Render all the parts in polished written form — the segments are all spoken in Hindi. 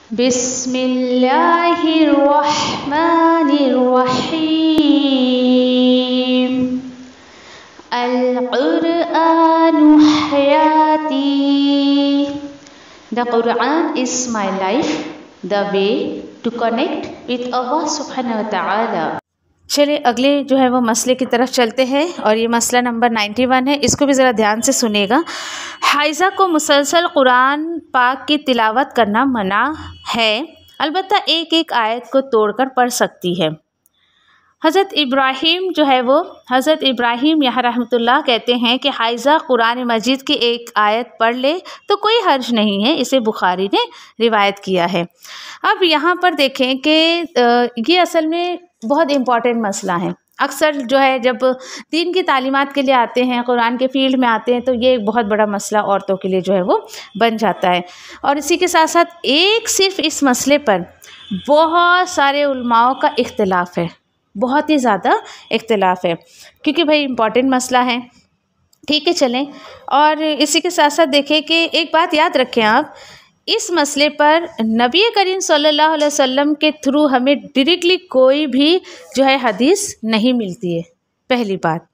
बिस्मिल्लाहिर्रहमानिर्रहीम। अल-क़ुरआनु हयाती। The Quran is my life, the way to connect with Allah subhanahu wa ta'ala। चलिए अगले जो है वो मसले की तरफ चलते हैं और ये मसला नंबर 91 है, इसको भी ज़रा ध्यान से सुनिएगा। हाइज़ा को मुसलसल कुरान पाक की तिलावत करना मना है, अलबत्ता एक एक आयत को तोड़कर पढ़ सकती है। हज़रत इब्राहीम जो है वो हज़रत इब्राहीम यहाँ रहमतुल्लाह कहते हैं कि हाइज़ा कुरान मजीद की एक आयत पढ़ ले तो कोई हर्ज नहीं है, इसे बुखारी ने रिवायत किया है। अब यहाँ पर देखें कि ये असल में बहुत इम्पॉर्टेंट मसला है। अक्सर जो है जब दीन की तालीमात के लिए आते हैं, कुरान के फील्ड में आते हैं, तो ये एक बहुत बड़ा मसला औरतों के लिए जो है वो बन जाता है। और इसी के साथ साथ एक सिर्फ इस मसले पर बहुत सारे उलमाओं का इख्तिलाफ़ है, बहुत ही ज़्यादा इख्तिलाफ़ है, क्योंकि भाई इम्पॉर्टेंट मसला है। ठीक है, चलें। और इसी के साथ साथ देखें कि एक बात याद रखें आप, इस मसले पर नबी करीम सल्लल्लाहु अलैहि वसल्लम के थ्रू हमें डायरेक्टली कोई भी जो है हदीस नहीं मिलती है, पहली बात।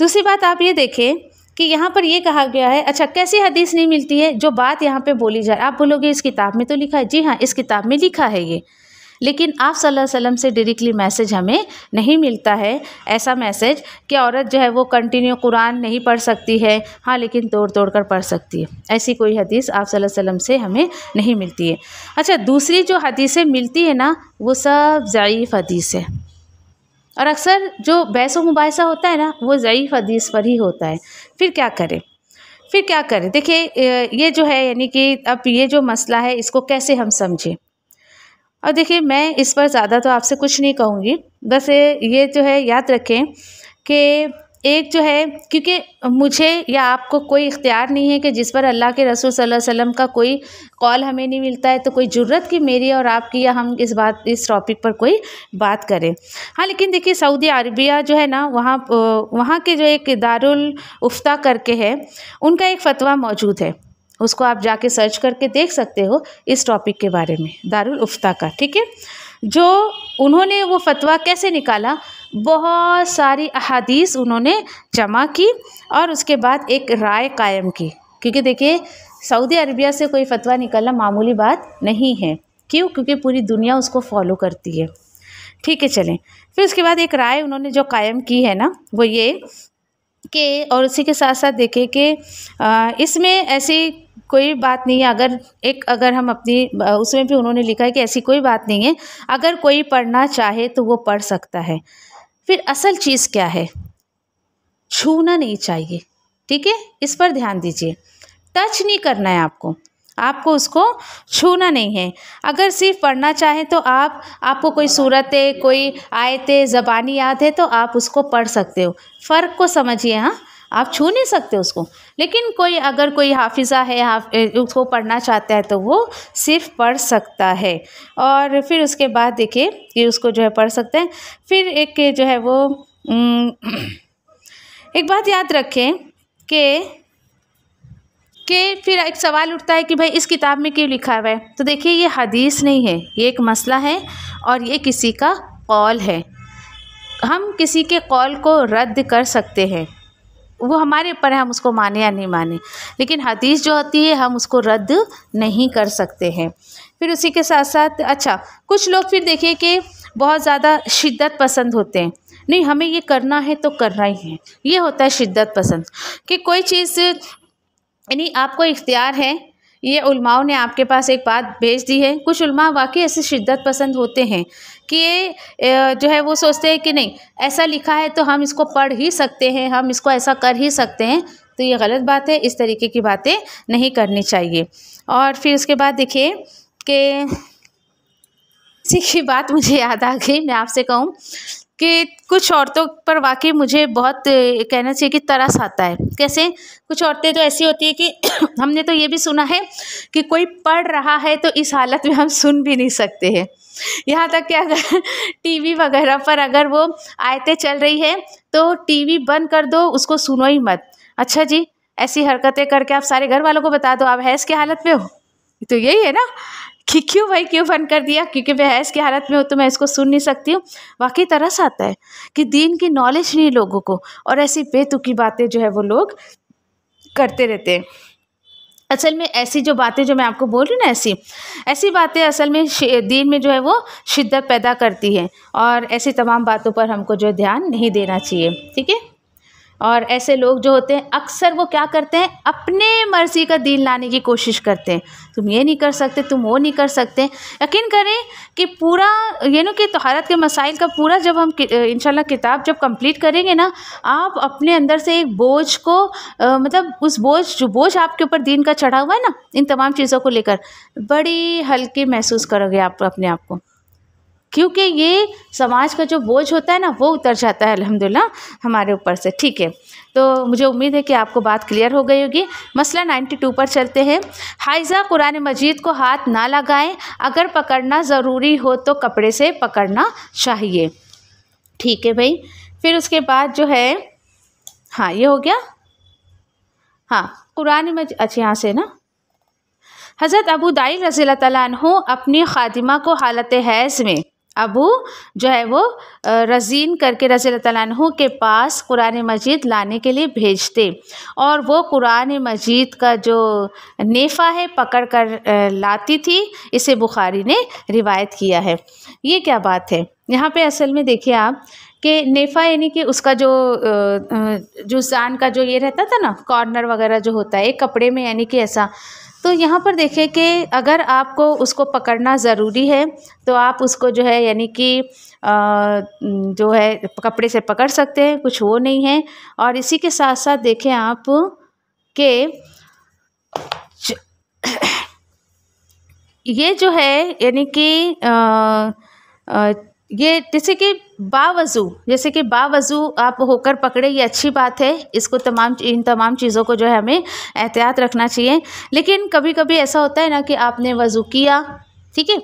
दूसरी बात आप ये देखें कि यहाँ पर ये कहा गया है, अच्छा कैसी हदीस नहीं मिलती है? जो बात यहाँ पे बोली जाए, आप बोलोगे इस किताब में तो लिखा है, जी हाँ इस किताब में लिखा है ये, लेकिन आप सल्लल्लाहु अलैहि वसल्लम से डायरेक्टली मैसेज हमें नहीं मिलता है। ऐसा मैसेज कि औरत जो है वो कंटिन्यू कुरान नहीं पढ़ सकती है, हाँ लेकिन तोड़ तोड़ कर पढ़ सकती है, ऐसी कोई हदीस आप सल्लल्लाहु अलैहि वसल्लम से हमें नहीं मिलती है। अच्छा, दूसरी जो हदीसें मिलती है ना, वो सब ज़ईफ़ हदीस है, और अक्सर जो बहस व मुबाहिसा होता है ना, वो ज़ईफ़ हदीस पर ही होता है। फिर क्या करें? देखिए ये जो है, यानी कि अब ये जो मसला है इसको कैसे हम समझें। और देखिए मैं इस पर ज़्यादा तो आपसे कुछ नहीं कहूँगी, बस ये जो है याद रखें कि एक जो है, क्योंकि मुझे या आपको कोई इख्तियार नहीं है कि जिस पर अल्लाह के रसूल सल्लल्लाहु अलैहि वसल्लम का कोई कौल हमें नहीं मिलता है, तो कोई जुर्रत की मेरी और आपकी या हम इस टॉपिक पर कोई बात करें। हाँ लेकिन देखिए सऊदी अरबिया जो है ना, वहाँ के जो एक दारुल उफ्ता करके है, उनका एक फ़तवा मौजूद है, उसको आप जाके सर्च करके देख सकते हो इस टॉपिक के बारे में, दारुल उफ्ता का। ठीक है, जो उन्होंने वो फ़तवा कैसे निकाला, बहुत सारी अहादीस उन्होंने जमा की और उसके बाद एक राय कायम की, क्योंकि देखिए सऊदी अरबिया से कोई फ़तवा निकलना मामूली बात नहीं है। क्यों? क्योंकि पूरी दुनिया उसको फॉलो करती है। ठीक है, चलें। फिर उसके बाद एक राय उन्होंने जो कायम की है ना, वो ये कि, और उसी के साथ साथ देखें कि इसमें ऐसी कोई बात नहीं है, अगर हम अपनी उसमें भी उन्होंने लिखा है कि ऐसी कोई बात नहीं है, अगर कोई पढ़ना चाहे तो वो पढ़ सकता है। फिर असल चीज़ क्या है? छूना नहीं चाहिए। ठीक है, इस पर ध्यान दीजिए, टच नहीं करना है आपको उसको छूना नहीं है। अगर सिर्फ पढ़ना चाहें तो आपको कोई सूरतें, कोई आयतें ज़बानी याद है तो आप उसको पढ़ सकते हो, फ़र्क को समझिए। हाँ, आप छू नहीं सकते उसको, लेकिन अगर कोई हाफिज़ा है, उसको पढ़ना चाहता है तो वो सिर्फ पढ़ सकता है। और फिर उसके बाद देखिए कि उसको जो है पढ़ सकते हैं। फिर एक जो है वो एक बात याद रखें कि फिर एक सवाल उठता है कि भाई इस किताब में क्यों लिखा हुआ है? तो देखिए ये हदीस नहीं है, ये एक मसला है और ये किसी का कौल है। हम किसी के कौल को रद्द कर सकते हैं, वो हमारे ऊपर है हम उसको माने या नहीं माने, लेकिन हदीस जो होती है हम उसको रद्द नहीं कर सकते हैं। फिर उसी के साथ साथ अच्छा, कुछ लोग फिर देखिए कि बहुत ज़्यादा शिद्दत पसंद होते हैं, नहीं हमें ये करना है तो करना ही है, ये होता है शिद्दत पसंद, कि कोई चीज़ यानी आपको इख्तियार है, ये उलमाओं ने आपके पास एक बात भेज दी है। कुछ उलमा वाकई ऐसे शिद्दत पसंद होते हैं कि ये जो है वो सोचते हैं कि नहीं ऐसा लिखा है तो हम इसको पढ़ ही सकते हैं, हम इसको ऐसा कर ही सकते हैं, तो ये गलत बात है, इस तरीके की बातें नहीं करनी चाहिए। और फिर उसके बाद देखिए कि सीखी बात मुझे याद आ गई, मैं आपसे कहूँ कि कुछ औरतों पर वाकई मुझे बहुत कहना चाहिए कि तरस आता है। कैसे? कुछ औरतें तो ऐसी होती है कि हमने तो ये भी सुना है कि कोई पढ़ रहा है तो इस हालत में हम सुन भी नहीं सकते हैं, यहाँ तक कि अगर टीवी वगैरह पर अगर वो आयतें चल रही है तो टीवी बंद कर दो, उसको सुनो ही मत। अच्छा जी, ऐसी हरकतें करके आप सारे घर वालों को बता दो आप हैज़ की हालत में हो, तो यही है ना कि क्यों भाई क्यों बंद कर दिया, क्योंकि मैं हैज़ की हालत में हूँ तो मैं इसको सुन नहीं सकती हूँ। वाकई तरस आता है कि दीन की नॉलेज नहीं लोगों को, और ऐसी बेतुकी बातें जो है वो लोग करते रहते हैं। असल में ऐसी जो बातें जो मैं आपको बोल रही हूँ ना, ऐसी बातें असल में दीन में जो है वो शिद्दत पैदा करती हैं, और ऐसी तमाम बातों पर हमको जो ध्यान नहीं देना चाहिए, ठीक है। और ऐसे लोग जो होते हैं अक्सर वो क्या करते हैं, अपने मर्ज़ी का दीन लाने की कोशिश करते हैं। तुम ये नहीं कर सकते, तुम वो नहीं कर सकते। यकीन करें कि पूरा ये ना कि तहारत के मसाइल का पूरा जब हम इंशाल्लाह किताब जब कंप्लीट करेंगे ना, आप अपने अंदर से एक बोझ को मतलब उस जो बोझ आपके ऊपर दीन का चढ़ा हुआ है ना, इन तमाम चीज़ों को लेकर बड़ी हल्की महसूस करोगे आप अपने आप को, क्योंकि ये समाज का जो बोझ होता है ना वो उतर जाता है अल्हम्दुलिल्लाह हमारे ऊपर से, ठीक है। तो मुझे उम्मीद है कि आपको बात क्लियर हो गई होगी। मसला 92 पर चलते हैं। हाइज़ा कुरान मजीद को हाथ ना लगाएं, अगर पकड़ना ज़रूरी हो तो कपड़े से पकड़ना चाहिए, ठीक है भाई। फिर उसके बाद जो है, हाँ ये हो गया, हाँ कुरान मजीद, अच्छा यहाँ से ना, हज़रत अबू दाइल रज़ियल्लाहु तआला अन्हु अपनी खादिमा को हालत हैज़ में अबू जो है वो रज़ीन करके रज़ियल्लाहु तआला अन्हु के पास कुरान मजीद लाने के लिए भेजते, और वो कुरान मजीद का जो नेफ़ा है पकड़ कर लाती थी। इसे बुखारी ने रिवायत किया है। ये क्या बात है यहाँ पे, असल में देखिए आप कि नेफ़ा यानी कि उसका जो जुज़ान का जो ये रहता था ना, कॉर्नर वगैरह जो होता है एक कपड़े में, यानी कि ऐसा। तो यहाँ पर देखें कि अगर आपको उसको पकड़ना ज़रूरी है तो आप उसको जो है यानी कि जो है कपड़े से पकड़ सकते हैं, कुछ वो नहीं है। और इसी के साथ साथ देखें आप कि ये जो है यानी कि ये जैसे कि बावज़ू आप होकर पकड़े, ये अच्छी बात है। इसको इन तमाम चीज़ों को जो है हमें एहतियात रखना चाहिए। लेकिन कभी कभी ऐसा होता है ना कि आपने वज़ू किया, ठीक है,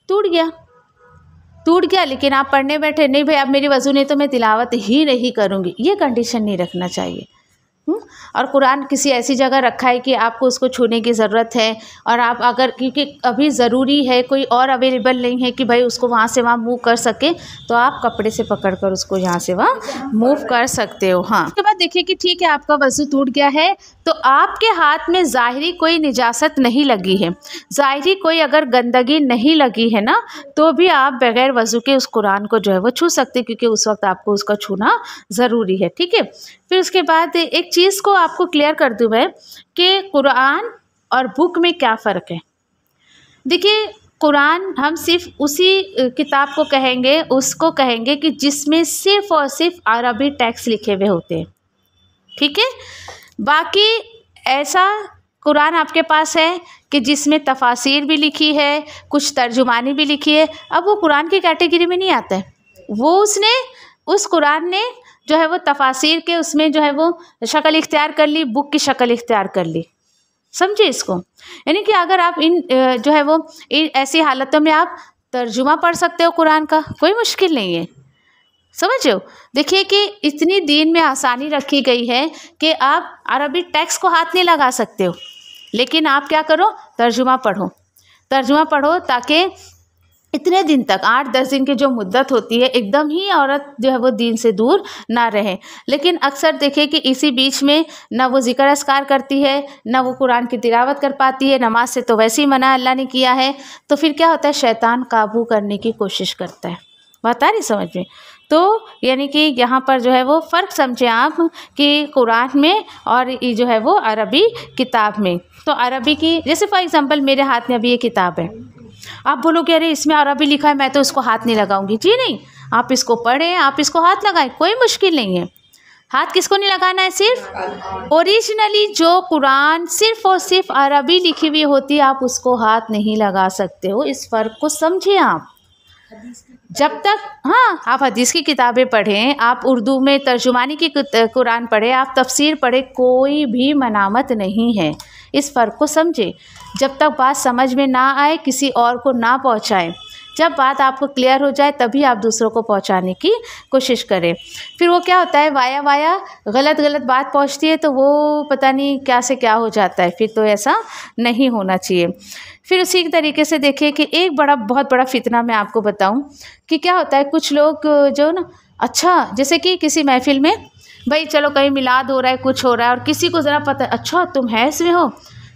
टूट गया, लेकिन आप पढ़ने बैठे, नहीं भाई अब मेरी वज़ू नहीं तो मैं तिलावत ही नहीं करूँगी, ये कंडीशन नहीं रखना चाहिए। और कुरान किसी ऐसी जगह रखा है कि आपको उसको छूने की ज़रूरत है, और आप अगर क्योंकि अभी ज़रूरी है, कोई और अवेलेबल नहीं है कि भाई उसको वहाँ से वहाँ मूव कर सके, तो आप कपड़े से पकड़कर उसको यहाँ से वहाँ मूव कर सकते हो। हाँ, उसके बाद देखिए कि ठीक है आपका वज़ू टूट गया है, तो आपके हाथ में ज़ाहिरी कोई निजासत नहीं लगी है, ज़ाहिरी कोई अगर गंदगी नहीं लगी है ना, तो भी आप बग़ैर वज़ू के उस कुरान को जो है वो छू सकते, क्योंकि उस वक्त आपको उसका छूना ज़रूरी है, ठीक है। फिर उसके बाद एक चीज़ को आपको क्लियर कर दूँ मैं कि कुरान और बुक में क्या फ़र्क है। देखिए कुरान हम सिर्फ उसी किताब को कहेंगे, उसको कहेंगे कि जिसमें सिर्फ़ और सिर्फ अरबी टेक्स्ट लिखे हुए होते हैं, ठीक है। बाकी ऐसा कुरान आपके पास है कि जिसमें तफासिर भी लिखी है, कुछ तर्जुमानी भी लिखी है, अब वो कुरान की कैटेगरी में नहीं आता है। वो उस कुरान ने जो है वो तफासिर के उसमें जो है वो शक्ल इख्तियार कर ली, बुक की शक्ल इख्तियार कर ली, समझे इसको। यानी कि अगर आप इन जो है वो ऐसी हालतों में आप तर्जुमा पढ़ सकते हो कुरान का, कोई मुश्किल नहीं है, समझ रहे हो। देखिए कि इतनी दीन में आसानी रखी गई है कि आप अरबी टेक्स्ट को हाथ नहीं लगा सकते हो, लेकिन आप क्या करो, तर्जुमा पढ़ो ताकि इतने दिन तक 8-10 दिन की जो मुद्दत होती है एकदम ही औरत जो है वो दीन से दूर ना रहे। लेकिन अक्सर देखिए कि इसी बीच में ना वो ज़िक्र अस्कार करती है, ना वो कुरान की तिलावत कर पाती है, नमाज से तो वैसे ही मना अल्लाह ने किया है। तो फिर क्या होता है, शैतान काबू करने की कोशिश करता है। बात आ रही समझ में। तो यानी कि यहाँ पर जो है वो फ़र्क समझें आप कि कुरान में और ये जो है वो अरबी किताब में। तो अरबी की जैसे फॉर एग्ज़ाम्पल मेरे हाथ में अभी ये किताब है, आप बोलोगे अरे इसमें अरबी लिखा है, मैं तो इसको हाथ नहीं लगाऊंगी। जी नहीं, आप इसको पढ़ें, आप इसको हाथ लगाएं, कोई मुश्किल नहीं है। हाथ किसको नहीं लगाना है, सिर्फ ओरिजिनली जो कुरान सिर्फ और सिर्फ अरबी लिखी हुई होती है, आप उसको हाथ नहीं लगा सकते हो। इस फ़र्क को समझिए आप। जब तक हाँ आप हदीस की किताबें पढ़ें, आप उर्दू में तर्जुमानी की कुरान पढ़ें, आप तफसीर पढ़ें, कोई भी मनामत नहीं है। इस फ़र्क को समझें। जब तक बात समझ में ना आए किसी और को ना पहुँचाएं, जब बात आपको क्लियर हो जाए तभी आप दूसरों को पहुंचाने की कोशिश करें। फिर वो क्या होता है, वाया वाया गलत बात पहुंचती है तो वो पता नहीं क्या से क्या हो जाता है, फिर तो ऐसा नहीं होना चाहिए। फिर उसी तरीके से देखिए कि एक बहुत बड़ा फितना मैं आपको बताऊं कि क्या होता है, कुछ लोग जो ना, अच्छा जैसे कि किसी महफिल में भाई चलो कहीं मिलाद हो रहा है, कुछ हो रहा है, और किसी को ज़रा पता, अच्छा तुम है इसमें हो,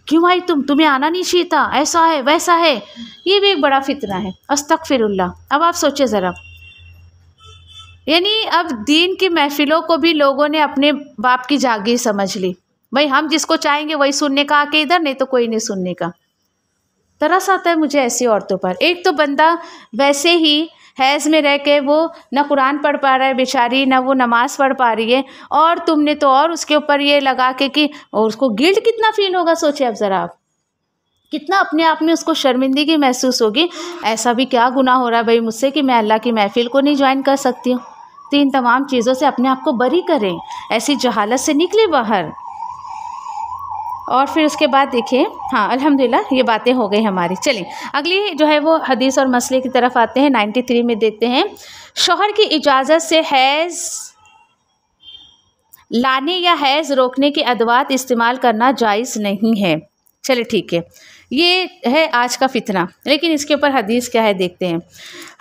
क्यों आई तुम्हें आना नहीं चाहिए था, ऐसा है वैसा है, ये भी एक बड़ा फितना है। अस्तगफिरुल्लाह। अब आप सोचिए ज़रा, यानी अब दीन की महफिलों को भी लोगों ने अपने बाप की जागीर समझ ली। भाई हम जिसको चाहेंगे वही सुनने का आके इधर, नहीं तो कोई नहीं सुनने का। तरस आता है मुझे ऐसी औरतों पर। एक तो बंदा वैसे ही हैज़ में रह के वो ना कुरान पढ़ पा रहा है बेचारी, ना वो नमाज़ पढ़ पा रही है, और तुमने तो और उसके ऊपर ये लगा के कि, और उसको गिल्ट कितना फील होगा, सोचिए अब ज़रा आप, कितना अपने आप में उसको शर्मिंदगी महसूस होगी। ऐसा भी क्या गुनाह हो रहा है भाई मुझसे कि मैं अल्लाह की महफिल को नहीं ज्वाइन कर सकती हूँ। तो इन तमाम चीज़ों से अपने आप को बरी करें, ऐसी जहालत से निकले बाहर। और फिर उसके बाद देखिए, हाँ अल्हम्दुलिल्लाह ये बातें हो गई हमारी। चलिए अगली जो है वो हदीस और मसले की तरफ आते हैं। 93 में देखते हैं, शौहर की इजाज़त से हैज़ लाने या हैज़ रोकने के अदवात इस्तेमाल करना जायज़ नहीं है। चलिए ठीक है, ये है आज का फितना, लेकिन इसके ऊपर हदीस क्या है देखते हैं।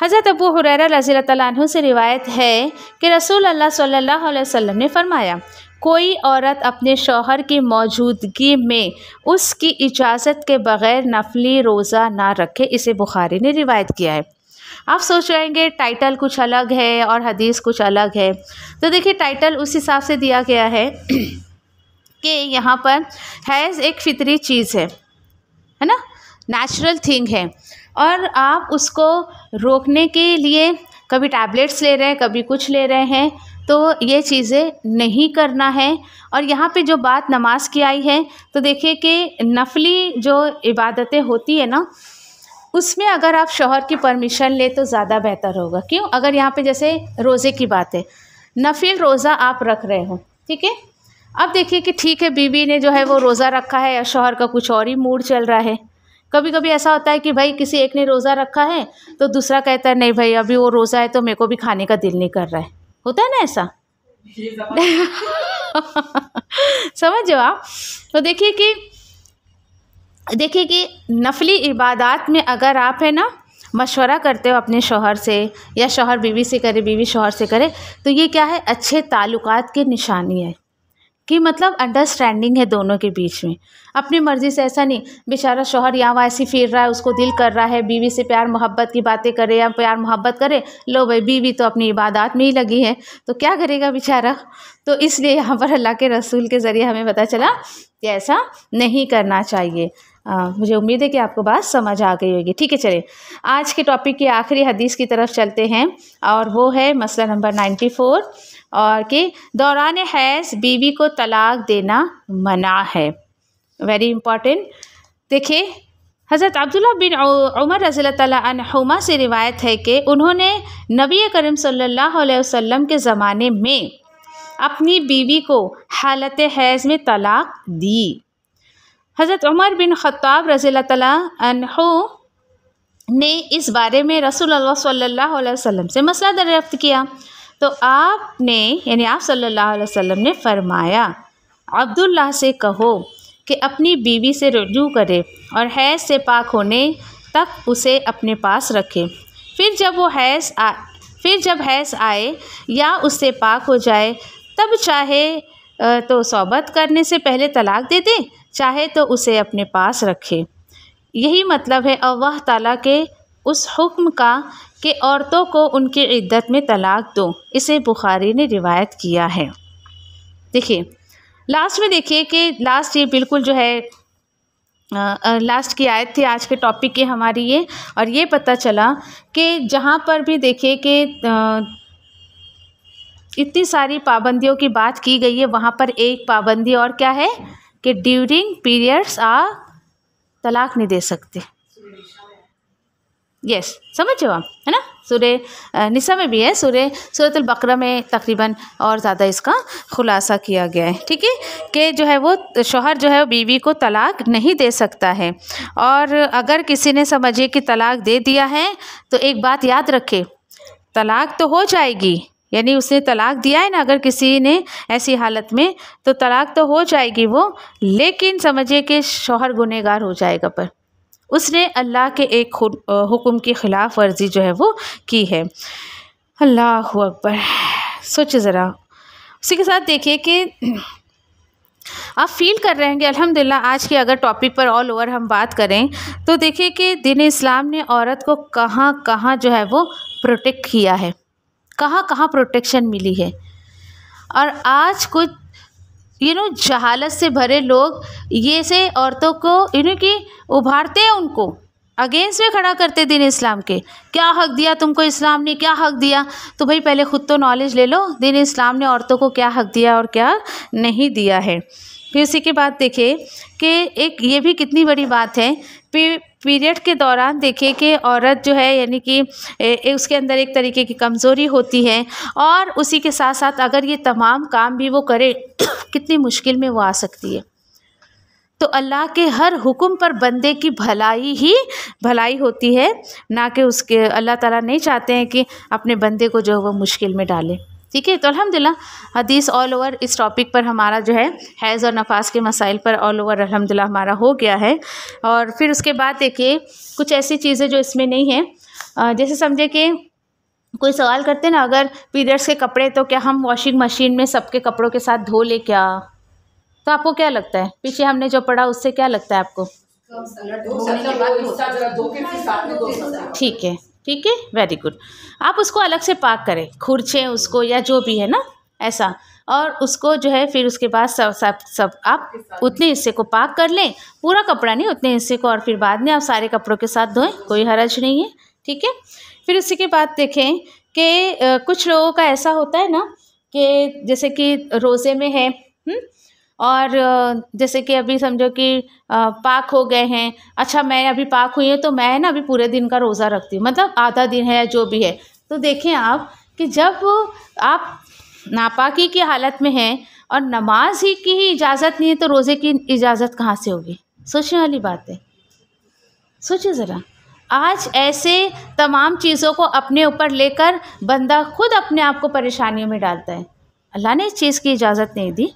हज़रत अबू हुरैरा रज़ियल्लाहु तआला अन्हु से रिवायत है कि रसूल अल्लाह सल्लल्लाहु अलैहि वसल्लम ने फरमाया, कोई औरत अपने शौहर की मौजूदगी में उसकी इजाज़त के बग़ैर नफली रोज़ा ना रखे। इसे बुखारी ने रिवायत किया है। आप सोच रहेंगे टाइटल कुछ अलग है और हदीस कुछ अलग है, तो देखिए टाइटल उस हिसाब से दिया गया है कि यहाँ पर हैज़ एक फितरी चीज़ है ना, नेचुरल थिंग है, और आप उसको रोकने के लिए कभी टैबलेट्स ले रहे हैं, कभी कुछ ले रहे हैं, तो ये चीज़ें नहीं करना है। और यहाँ पे जो बात नमाज की आई है, तो देखिए कि नफली जो इबादतें होती है ना, उसमें अगर आप शौहर की परमिशन ले तो ज़्यादा बेहतर होगा। क्यों? अगर यहाँ पे जैसे रोज़े की बात है, नफिल रोज़ा आप रख रहे हो, ठीक है, अब देखिए कि ठीक है बीवी ने जो है वो रोज़ा रखा है, या शौहर का कुछ और ही मूड चल रहा है। कभी कभी ऐसा होता है कि भाई किसी एक ने रोज़ा रखा है तो दूसरा कहता है नहीं भाई अभी वो रोज़ा है तो मेरे को भी खाने का दिल नहीं कर रहा है, होता है ना ऐसा। समझो आप। तो देखिए कि नफली इबादत में अगर आप है ना मशवरा करते हो अपने शौहर से, या शौहर बीवी से करे, बीवी शौहर से करे, तो ये क्या है, अच्छे ताल्लुकात की निशानी है कि मतलब अंडरस्टैंडिंग है दोनों के बीच में। अपनी मर्ज़ी से ऐसा नहीं, बेचारा शौहर यहाँ वहाँ ऐसी फिर रहा है, उसको दिल कर रहा है बीवी से प्यार मोहब्बत की बातें करे या प्यार मोहब्बत करे, लो भाई बीवी तो अपनी इबादत में ही लगी है, तो क्या करेगा बेचारा। तो इसलिए यहाँ पर अल्लाह के रसूल के ज़रिए हमें पता चला कि ऐसा नहीं करना चाहिए। मुझे उम्मीद है कि आपको बात समझ आ गई होगी। ठीक है, चलिए आज के टॉपिक की आखिरी हदीस की तरफ चलते हैं, और वो है मसला नंबर 94, और कि दौरान हैज़ बीवी को तलाक देना मना है। Very important. देखिए हज़रत अब्दुल्ला बिन उमर रज़ियल्लाहु तआला अन्हुमा से रिवायत है कि उन्होंने नबी करीम सल्लल्लाहु अलैहि वसल्लम के ज़माने में अपनी बीवी को हालत हैज़ में तलाक दी। हज़रत उमर बिन ख़त्ताब रज़ियल्लाहु तआला अन्हु ने इस बारे में रसूलुल्लाह सल्लल्लाहु अलैहि वसल्लम से मसला दरियाफ़्त किया, तो आपने यानी आप सल्लल्लाहु अलैहि वसल्लम ने फरमाया, अब्दुल्लाह से कहो कि अपनी बीवी से रुजू करे और हैज़ से पाक होने तक उसे अपने पास रखे। फिर जब हैज़ आए या उससे पाक हो जाए तब चाहे तो सौबत करने से पहले तलाक दे दे, चाहे तो उसे अपने पास रखे। यही मतलब है अल्लाह ताला के उस हुक्म का कि औरतों को उनकी इद्दत में तलाक दो। इसे बुखारी ने रिवायत किया है। देखिए लास्ट में देखिए कि लास्ट ये बिल्कुल जो है लास्ट की आयत थी आज के टॉपिक की हमारी ये, और ये पता चला कि जहाँ पर भी देखिए कि इतनी सारी पाबंदियों की बात की गई है, वहाँ पर एक पाबंदी और क्या है कि ड्यूरिंग पीरियड्स आप तलाक नहीं दे सकते। यस, समझो आप, है ना। सूरह निसा में भी है, सूरह बकरा में तकरीबन और ज़्यादा इसका खुलासा किया गया है। ठीक है कि जो है वो शौहर जो है वो बीवी को तलाक नहीं दे सकता है। और अगर किसी ने समझिए कि तलाक दे दिया है तो एक बात याद रखे, तलाक तो हो जाएगी, यानी उसने तलाक दिया है ना अगर किसी ने ऐसी हालत में, तो तलाक तो हो जाएगी वो, लेकिन समझिए कि शौहर गुनहगार हो जाएगा, पर उसने अल्लाह के एक हुक्म की ख़िलाफ़ वर्जी जो है वो की है। अल्लाहु अकबर। सोचिए ज़रा, उसी के साथ देखिए कि आप फील कर रहे हैं कि अल्हम्दुलिल्लाह आज के अगर टॉपिक पर ऑल ओवर हम बात करें तो देखिए कि दीन इस्लाम ने औरत को कहाँ कहाँ जो है वो प्रोटेक्ट किया है, कहाँ कहाँ प्रोटेक्शन मिली है। और आज कुछ जहालत से भरे लोग ये से औरतों को कि उभारते हैं, उनको अगेंस्ट में खड़ा करते दीन इस्लाम के, क्या हक दिया तुमको इस्लाम ने, क्या हक दिया। तो भाई पहले ख़ुद तो नॉलेज ले लो दीन इस्लाम ने औरतों को क्या हक दिया और क्या नहीं दिया है। फिर उसी के बाद देखिए कि एक ये भी कितनी बड़ी बात है, पीरियड के दौरान देखिए कि औरत जो है यानी कि उसके अंदर एक तरीके की कमज़ोरी होती है, और उसी के साथ साथ अगर ये तमाम काम भी वो करे कितनी मुश्किल में वो आ सकती है। तो अल्लाह के हर हुक्म पर बंदे की भलाई ही भलाई होती है, ना कि उसके अल्लाह ताला नहीं चाहते हैं कि अपने बंदे को जो वो मुश्किल में डाले। ठीक है, तो अल्हम्दुलिल्लाह हदीस ऑल ओवर इस टॉपिक पर हमारा जो है हैज़ और नफास के मसाइल पर ऑल ओवर अल्हम्दुलिल्लाह हमारा हो गया है। और फिर उसके बाद देखिए कुछ ऐसी चीज़ें जो इसमें नहीं हैं, जैसे समझे कि कोई सवाल करते ना अगर पीरियड्स के कपड़े तो क्या हम वॉशिंग मशीन में सबके कपड़ों के साथ धो ले क्या, तो आपको क्या लगता है, पीछे हमने जो पढ़ा उससे क्या लगता है आपको? ठीक है वेरी गुड। आप उसको अलग से पाक करें, खुरचें उसको या जो भी है ना ऐसा, और उसको जो है फिर उसके बाद सब आप उतने हिस्से को पाक कर लें, पूरा कपड़ा नहीं उतने हिस्से को, और फिर बाद में आप सारे कपड़ों के साथ धोएं, कोई हर्ज नहीं है। ठीक है, फिर उसी के बाद देखें कि कुछ लोगों का ऐसा होता है ना कि जैसे कि रोज़े में है और जैसे कि अभी समझो कि पाक हो गए हैं, अच्छा मैं अभी पाक हुई हूँ तो मैं ना अभी पूरे दिन का रोज़ा रखती हूँ, मतलब आधा दिन है या जो भी है। तो देखें आप कि जब आप नापाकी की हालत में हैं और नमाज ही की ही इजाज़त नहीं है तो रोज़े की इजाज़त कहाँ से होगी? सोचने वाली बात है। सोचिए ज़रा, आज ऐसे तमाम चीज़ों को अपने ऊपर लेकर बंदा खुद अपने आप को परेशानियों में डालता है। अल्लाह ने इस चीज़ की इजाज़त नहीं दी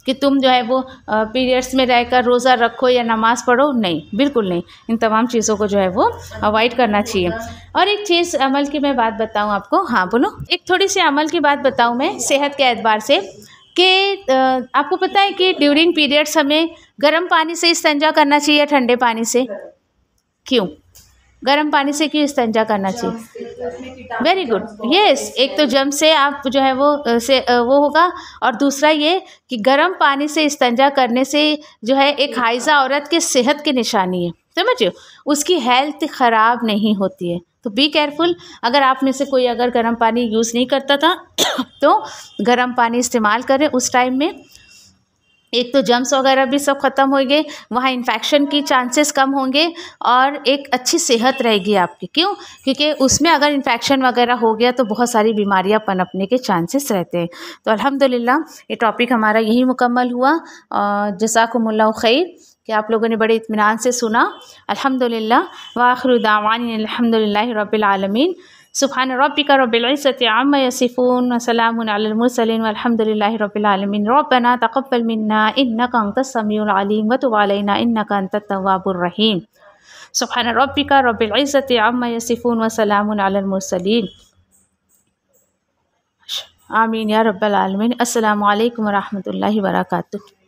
कि तुम जो है वो पीरियड्स में रहकर रोज़ा रखो या नमाज़ पढ़ो, नहीं, बिल्कुल नहीं। इन तमाम चीज़ों को जो है वो अवॉइड करना चाहिए। और एक चीज़ अमल की मैं बात बताऊं आपको, हाँ बोलो, एक थोड़ी सी अमल की बात बताऊं मैं सेहत के एतबार से कि आपको पता है कि ड्यूरिंग पीरियड्स हमें गर्म पानी से इस्तिंजा करना चाहिए या ठंडे पानी से? क्यों गर्म पानी से क्यों इस्तिंजा करना चाहिए? Very good, yes. एक तो जम से आप जो है वो होगा, और दूसरा ये कि गर्म पानी से इस्तिंजा करने से जो है एक हाइज़ा औरत के सेहत की निशानी है, समझिए, उसकी हेल्थ ख़राब नहीं होती है। तो बी केयरफुल, अगर आप में से कोई अगर गर्म पानी यूज़ नहीं करता था तो गर्म पानी इस्तेमाल करें उस टाइम में। एक तो जम्स वगैरह भी सब ख़त्म हो गए, वहाँ इन्फेक्शन की चांसेस कम होंगे और एक अच्छी सेहत रहेगी आपकी। क्यों? क्योंकि उसमें अगर इन्फेक्शन वगैरह हो गया तो बहुत सारी बीमारियां पनपने के चांसेस रहते हैं। तो अल्हम्दुलिल्लाह ये टॉपिक हमारा यही मुकम्मल हुआ। जज़ाकुमुल्लाहु खैर कि आप लोगों ने बड़े इत्मीनान से सुना। अल्हम्दुलिल्लाह व आखिरु दावाना अल्हम्दुलिल्लाहि रब्बिल आलमीन। सुब्हान रब्बिका रब्बिल इज़्ज़ति अम्मा यसिफून व सलामुन अलल मुरसलीन वल्हम्दुलिल्लाहि रब्बिल आलमीन। रब्बना तक़ब्बल मिन्ना इन्नका अंतस समीउल अलीम व तुब अलैना इन्नका अंतत तव्वाबुर रहीम। सुब्हान रब्बिका रब्बिल इज़्ज़ति अम्मा यसिफून व सलामुन अलल मुरसलीन। आमीन या रब्बल आलमीन। अस्सलामु अलैकुम व रहमतुल्लाहि व बरकातुहू।